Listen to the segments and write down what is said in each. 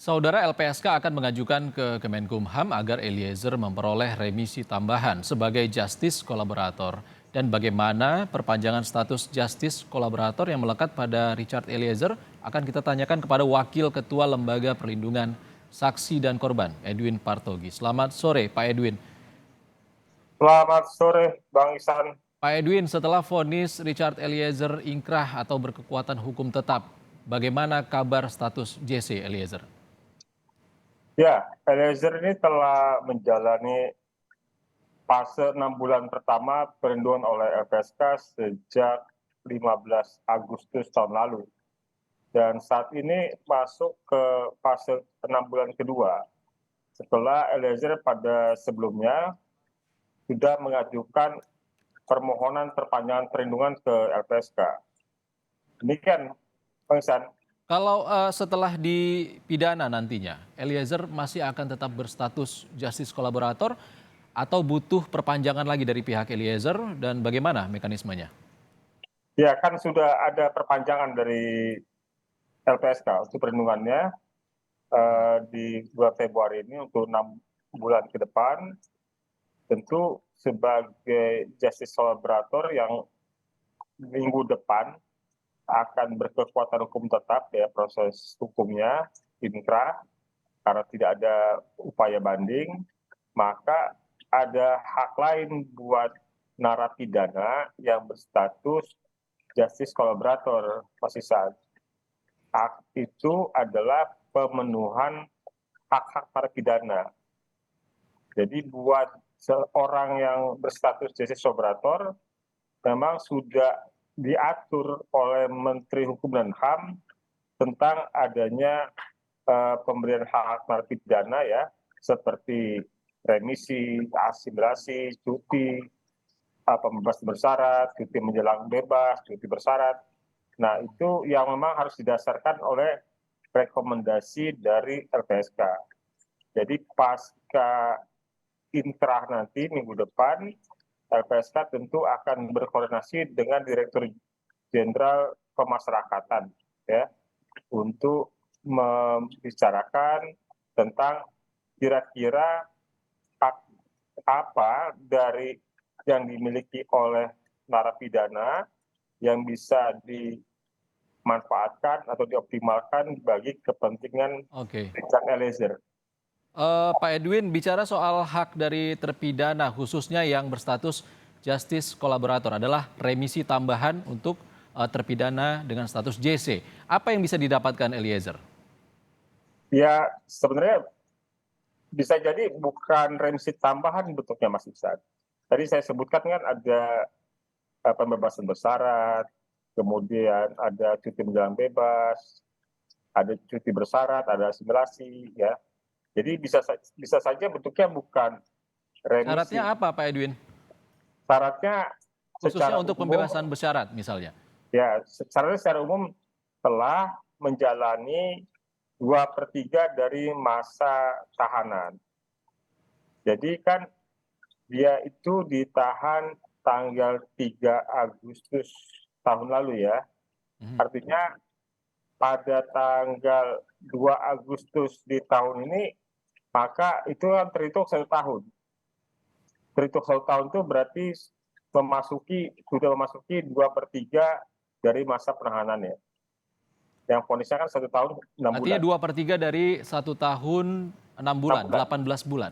Saudara LPSK akan mengajukan ke Kemenkumham agar Eliezer memperoleh remisi tambahan sebagai justice kolaborator. Dan bagaimana perpanjangan status justice kolaborator yang melekat pada Richard Eliezer akan kita tanyakan kepada Wakil Ketua Lembaga Perlindungan Saksi dan Korban, Edwin Partogi. Selamat sore, Pak Edwin. Selamat sore, Bang Ihsan. Pak Edwin, setelah vonis Richard Eliezer ingkrah atau berkekuatan hukum tetap, bagaimana kabar status JC Eliezer? Ya, Eliezer ini telah menjalani fase 6 bulan pertama perlindungan oleh LPSK sejak 15 Agustus tahun lalu. Dan saat ini masuk ke fase 6 bulan kedua. Setelah Eliezer pada sebelumnya sudah mengajukan permohonan perpanjangan perlindungan ke LPSK. Demikian, Bang Ihsan. Kalau setelah dipidana nantinya, Eliezer masih akan tetap berstatus justice kolaborator atau butuh perpanjangan lagi dari pihak Eliezer dan bagaimana mekanismenya? Ya, kan sudah ada perpanjangan dari LPSK untuk perlindungannya di bulan Februari ini untuk 6 bulan ke depan. Tentu sebagai justice collaborator yang minggu depan akan berkekuatan hukum tetap ya proses hukumnya inkrah karena tidak ada upaya banding, maka ada hak lain buat narapidana yang berstatus justice collaborator, Mas Ihsan. Hak itu adalah pemenuhan hak-hak para pidana. Jadi buat seorang yang berstatus justice collaborator memang sudah diatur oleh Menteri Hukum dan HAM tentang adanya pemberian hak narapidana ya, seperti remisi, asimilasi, cuti, pembebasan bersyarat, cuti menjelang bebas, cuti bersyarat. Nah, itu yang memang harus didasarkan oleh rekomendasi dari LPSK. Jadi pasca inkrah nanti minggu depan, LPSK tentu akan berkoordinasi dengan Direktur Jenderal Pemasyarakatan ya untuk membicarakan tentang kira-kira apa dari yang dimiliki oleh narapidana yang bisa dimanfaatkan atau dioptimalkan bagi kepentingan Oke. Richard Eliezer. Pak Edwin, bicara soal hak dari terpidana khususnya yang berstatus justice kolaborator adalah remisi tambahan untuk terpidana dengan status JC. Apa yang bisa didapatkan Eliezer? Ya, sebenarnya bisa jadi bukan remisi tambahan bentuknya, Mas Ihsan. Tadi saya sebutkan kan ada pembebasan bersyarat, kemudian ada cuti menjelang bebas, ada cuti bersyarat, ada asimilasi, ya. Jadi bisa saja bentuknya bukan remisi. Syaratnya apa, Pak Edwin? Syaratnya Khususnya secara untuk umum, pembebasan bersyarat misalnya. ya, secara umum telah menjalani 2/3 dari masa tahanan. Jadi kan dia itu ditahan tanggal 3 Agustus tahun lalu ya. Mhm. Artinya pada tanggal 2 Agustus di tahun ini, maka itu kan terhitung 1 tahun. Terhitung 1 tahun itu berarti sudah memasuki 2/3 dari masa penahanannya. Yang vonisnya kan 1 tahun 6 Artinya bulan. 2/3 dari 1 tahun 6 bulan, 6 bulan. 18 bulan.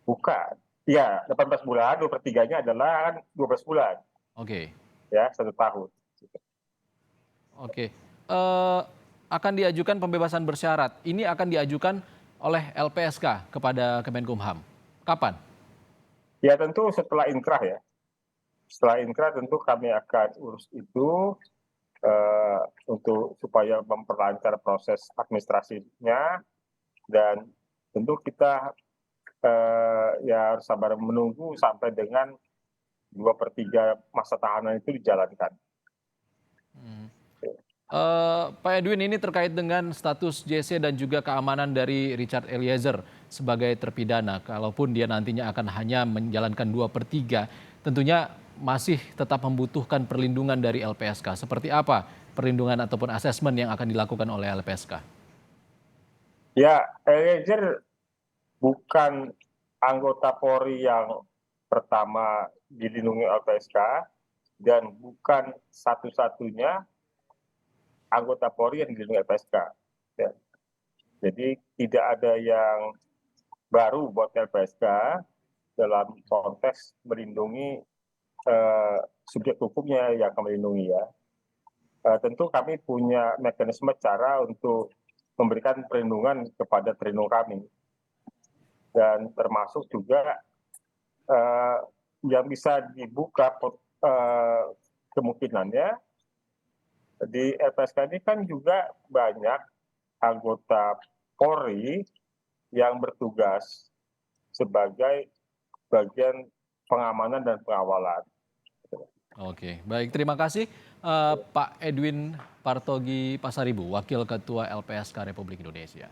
Bukan. Ya, 18 bulan, 2/3-nya adalah kan 12 bulan. Oke. Ya, 1 tahun. Oke. Akan diajukan pembebasan bersyarat. Ini akan diajukan oleh LPSK kepada Kemenkumham. Kapan? Ya tentu setelah inkrah ya. Setelah inkrah tentu kami akan urus itu untuk supaya memperlancar proses administrasinya, dan tentu kita ya harus sabar menunggu sampai dengan 2/3 masa tahanan itu dijalankan. Pak Edwin, ini terkait dengan status JC dan juga keamanan dari Richard Eliezer sebagai terpidana. Kalaupun dia nantinya akan hanya menjalankan 2/3, tentunya masih tetap membutuhkan perlindungan dari LPSK. Seperti apa perlindungan ataupun asesmen yang akan dilakukan oleh LPSK? Ya, Eliezer bukan anggota Polri yang pertama dilindungi LPSK dan bukan satu-satunya anggota Polri yang dilindungi LPSK. Ya. Jadi tidak ada yang baru buat LPSK dalam konteks melindungi subjek hukumnya yang kami lindungi ya. Tentu kami punya mekanisme cara untuk memberikan perlindungan kepada terlindung kami. Dan termasuk juga yang bisa dibuka kemungkinannya di LPSK ini kan juga banyak anggota Polri yang bertugas sebagai bagian pengamanan dan pengawalan. Oke, baik, terima kasih Pak Edwin Partogi Pasaribu, Wakil Ketua LPSK Republik Indonesia.